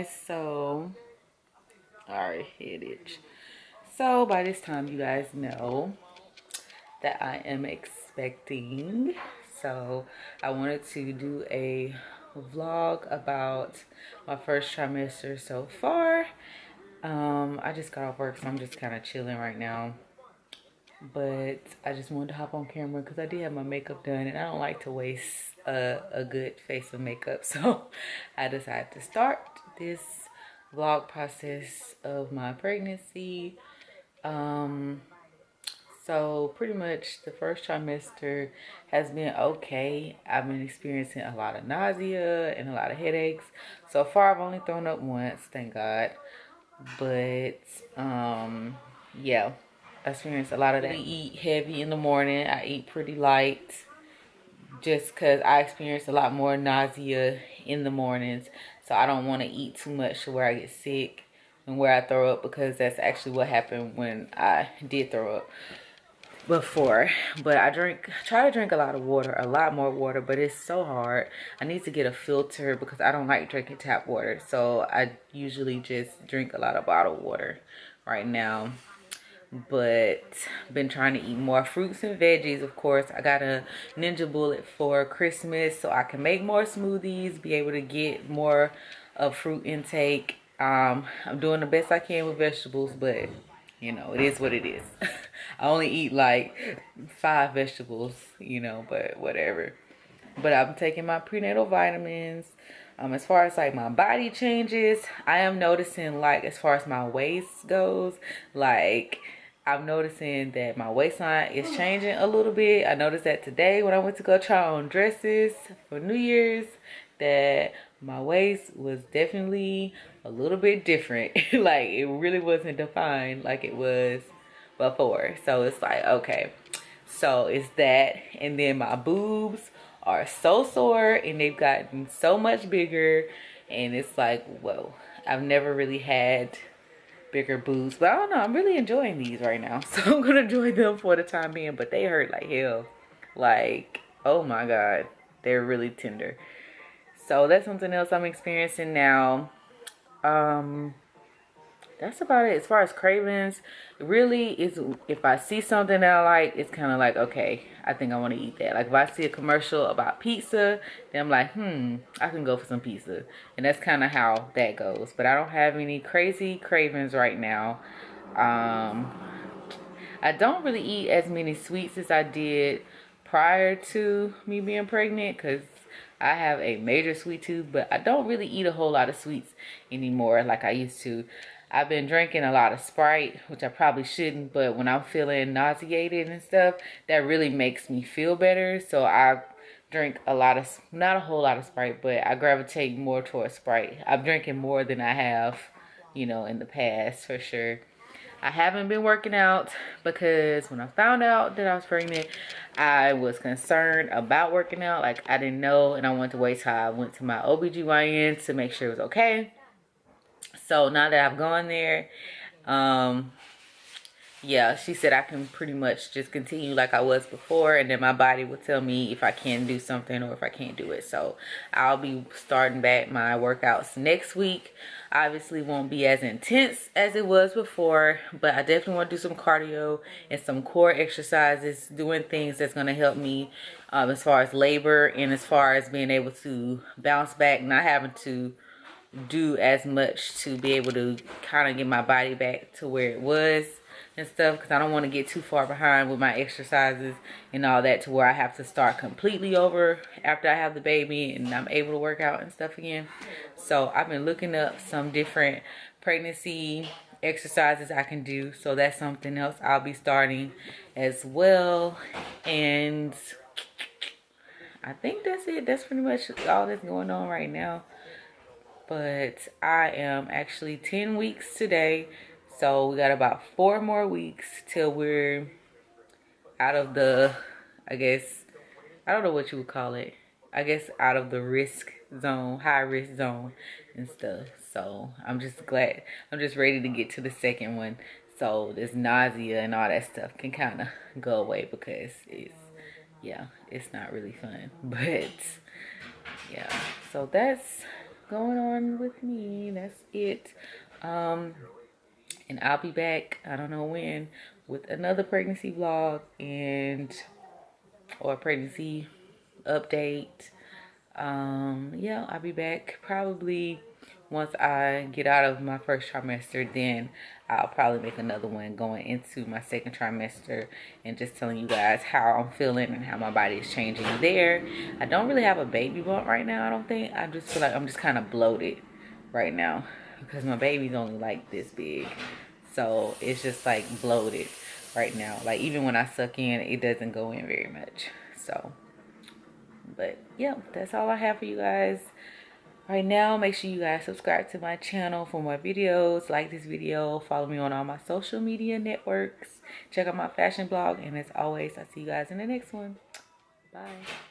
guys, so alright, head itch. So by this time you guys know that I am expecting. So I wanted to do a vlog about my first trimester so far. I just got off work, so I'm just kind of chilling right now. But I just wanted to hop on camera because I did have my makeup done and I don't like to waste a good face of makeup. So I decided to start this vlog process of my pregnancy. So pretty much the first trimester has been okay. I've been experiencing a lot of nausea and a lot of headaches. So far I've only thrown up once, thank God. But yeah, I experienced a lot of that. I eat heavy in the morning. I eat pretty light just because I experience a lot more nausea in the mornings. So I don't want to eat too much to where I get sick and where I throw up, because that's actually what happened when I did throw up before. But I try to drink a lot of water, a lot more water, but it's so hard. I need to get a filter because I don't like drinking tap water, so I usually just drink a lot of bottled water right now. But been trying to eat more fruits and veggies. Of course, I got a ninja bullet for Christmas so I can make more smoothies, be able to get more of fruit intake. I'm doing the best I can with vegetables, but you know, it is what it is. I only eat like 5 vegetables, you know, but whatever. But I'm taking my prenatal vitamins. As far as like my body changes, I am noticing, like, as far as my waist goes, like I'm noticing that my waistline is changing a little bit. I noticed that today when I went to go try on dresses for New Year's, that my waist was definitely a little bit different. Like, it really wasn't defined like it was before. So it's like, okay, so it's that. And then my boobs are so sore and they've gotten so much bigger, and it's like, whoa, I've never really had bigger boobs. But I don't know, I'm really enjoying these right now, so I'm gonna enjoy them for the time being. But they hurt like hell. Like, oh my god, they're really tender. So that's something else I'm experiencing now. That's about it. As far as cravings, really, is if I see something that I like, it's kind of like, okay, I think I want to eat that. Like if I see a commercial about pizza, then I'm like, I can go for some pizza. And that's kind of how that goes. But I don't have any crazy cravings right now. I don't really eat as many sweets as I did prior to me being pregnant, because I have a major sweet tooth, but I don't really eat a whole lot of sweets anymore like I used to. I've been drinking a lot of Sprite, which I probably shouldn't, but when I'm feeling nauseated and stuff, that really makes me feel better. So I drink a lot of, not a whole lot of Sprite, but I gravitate more towards Sprite. I'm drinking more than I have, you know, in the past, for sure. I haven't been working out because when I found out that I was pregnant, I was concerned about working out. Like, I didn't know, and I wanted to wait till I went to my OBGYN to make sure it was okay. So now that I've gone there, yeah, she said I can pretty much just continue like I was before, and then my body will tell me if I can do something or if I can't do it. So I'll be starting back my workouts next week. Obviously won't be as intense as it was before, but I definitely want to do some cardio and some core exercises, doing things that's going to help me as far as labor and as far as being able to bounce back, not having to do as much to be able to kind of get my body back to where it was and stuff, because I don't want to get too far behind with my exercises and all that to where I have to start completely over after I have the baby and I'm able to work out and stuff again. So I've been looking up some different pregnancy exercises I can do, so that's something else I'll be starting as well. And I think that's it. That's pretty much all that's going on right now. But I am actually 10 weeks today, so we got about 4 more weeks till we're out of the, I guess, I don't know what you would call it, I guess out of the risk zone, high risk zone and stuff. So I'm just glad, I'm just ready to get to the second one, so this nausea and all that stuff can kind of go away, because it's, yeah, it's not really fun. But yeah, so that's going on with me. That's it. And I'll be back, I don't know when, with another pregnancy vlog and or pregnancy update. Yeah, I'll be back probably once I get out of my first trimester. Then I'll probably make another one going into my second trimester and just telling you guys how I'm feeling and how my body is changing there. I don't really have a baby bump right now, I don't think. I just feel like I'm just kind of bloated right now because my baby's only like this big. So it's just like bloated right now. Like even when I suck in, it doesn't go in very much. So, but yeah, that's all I have for you guys right now. Make sure you guys subscribe to my channel for more videos. Like this video, follow me on all my social media networks, check out my fashion blog, and as always, I'll see you guys in the next one. Bye.